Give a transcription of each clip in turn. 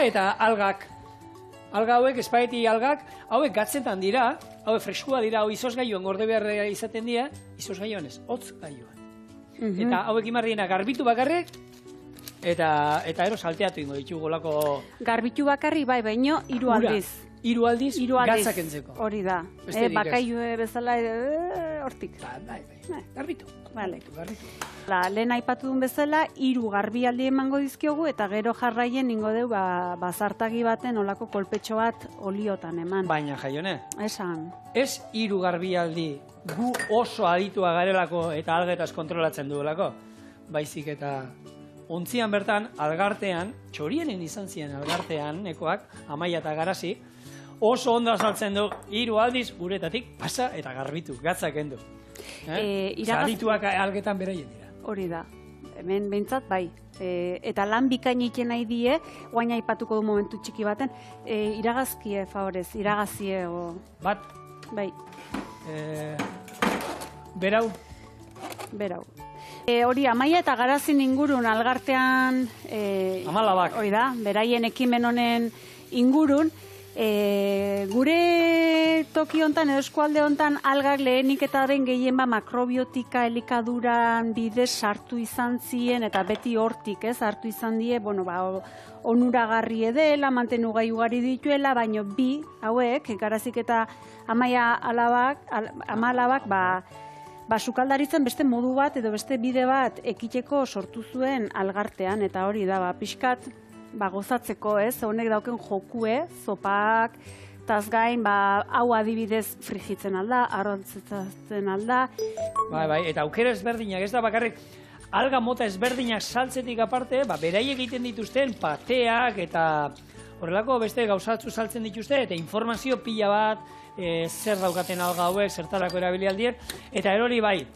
Eta algak. Alga hauek, espageti algak, hauek gatzetan dira, hauek freskua dira, hau izosgaioan gorde beharra izaten dira, izosgaioan ez, hotz gaioan. Eta hauek imarriena garbitu bakarrik, eta ero salteatu ingo ditugu lako... Garbitu bakarri bai, baino 3 aldiz. 3 aldiz, gatzak entzeko. Hori da. Bakailue bezala hortik. Bai. Garbitu. Garbitu. Lehen aipatu duen bezala, 3 garbialdi emango dizkiogu, eta gero jarraien ingo deu, bazartagi baten olako kolpetxo bat oliotan eman. Baina, Jaione. Esan. Ez 3 garbialdi gu oso aditua garelako eta algetaz kontrolatzen duelako. Baizik eta ontzian bertan, algartean, txorienen izan ziren algartean, ekoak, Amaia eta Garasi, oso ondo azaltzen du 3 aldiz uretatik pasa eta garbitu, gatzak endu. Zadituak algetan beraien dira. Hori da. Hemen behintzat, bai. Eta lan bikain egiten nahi die, guaina aipatuko du momentu txiki baten, iragazkie, favorez, iragazie, Bat? Bai. Berau? Berau. Hori, Amaia eta Garazin ingurun algartean... Amalabak. Hori da, beraien ekimen honen ingurun, gure toki hontan edo eskualde hontan algak lehenik eta den gehien makrobiotika elikaduran bidez sartu izan ziren eta beti hortik hartu izan die, onuragarri edela, mantenugai ugari dituela, baino bi hauek, Garazik eta Amaia Amalabak, sukaldaritzen beste modu bat edo beste bide bat ekiteko sortu zuen algartean, eta hori da, pixkat, gozatzeko, honek dauken jokue, zopak, taz gain, hau adibidez frijitzen alda, arrontzetzen alda. Bai, eta aukera ezberdinak, ez da bakarrik, alga mota ezberdinak saltzetik aparte, beraiek egiten dituzten pateak eta horrelako beste gauzatzu saltzen dituzte, eta informazio pila bat, zer daukaten alga hauek, zertarako erabilialdien, eta erori bai,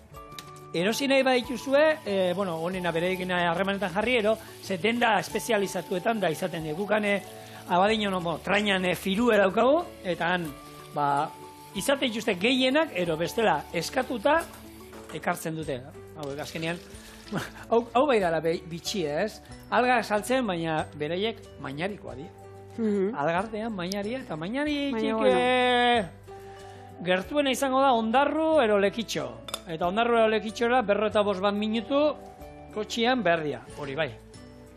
erosi nahi badituzue, honena bereikin harremanetan jarri, ze denda espezializatuetan da izaten digukane, abadino trainan firue daukagu, eta han, izaten dituzte gehienak, bestela eskatuta, ekartzen dute. Azkenean, hau bai dara bitxia, ez? Alga saltzen, baina beraiek mainarikoa dira. Algartean mainaria, eta mainari gertuena izango da ondarru ero lekitxo. Eta ondarru ero lekitxora 45 minutu kotxian berdia. Hori bai,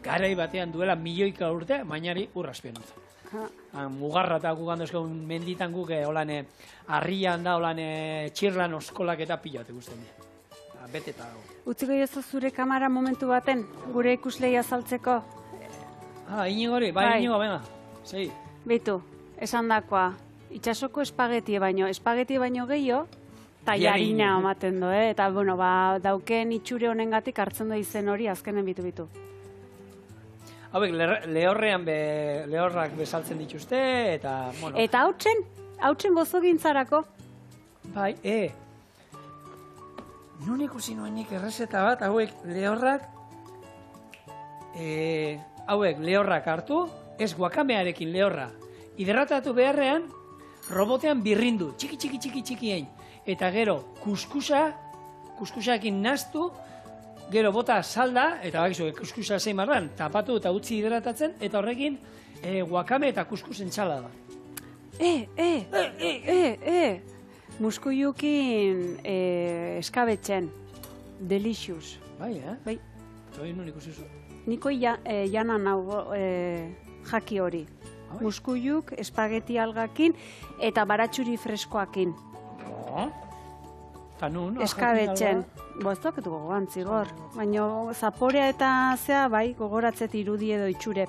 garai batean duela milioika urte, mainari urrazpien dut. Mugarra eta gugan dozkeun menditan guk harrian da, txirlan oskolak eta pilate guztien dira. Beteta dago. Utziko jozu zure kamara momentu baten, gure ikuslei azaltzeko? Inigori, bai, inigo, venga. Sei. Bitu, esan dakoa, itxasoko espageti baino gehiago, tailarina omaten du, eta, dauken itxure honengatik hartzen du izen hori azkenen bitu. Hauek, lehorrak bezaltzen dituzte, eta... Eta hautzen gozogintzarako? Bai, nun ikusi nuenik errezeta bat, hauek lehorrak hartu, ez guakamearekin lehorra. Hidratatu beharrean, robotean birrindu, txiki, eta gero kuskusakin naztu, gero bota salda, eta bakizu, kuskusa zein marran, tapatu eta utzi hidratatzen, eta horrekin guakame eta kuskusen txala da. Muskuyukin eskabetzen, delicious. Bai, Bai. Toi nun ikusi zu. Niko janan hau jaki hori. Muskuyuk, espageti algakin eta baratxuri freskoakin. Eta nun? Eskabetzen. Boztok etu gogoan zigor. Baina zaporea eta zea, bai, gogoratzet irudi edo itxure.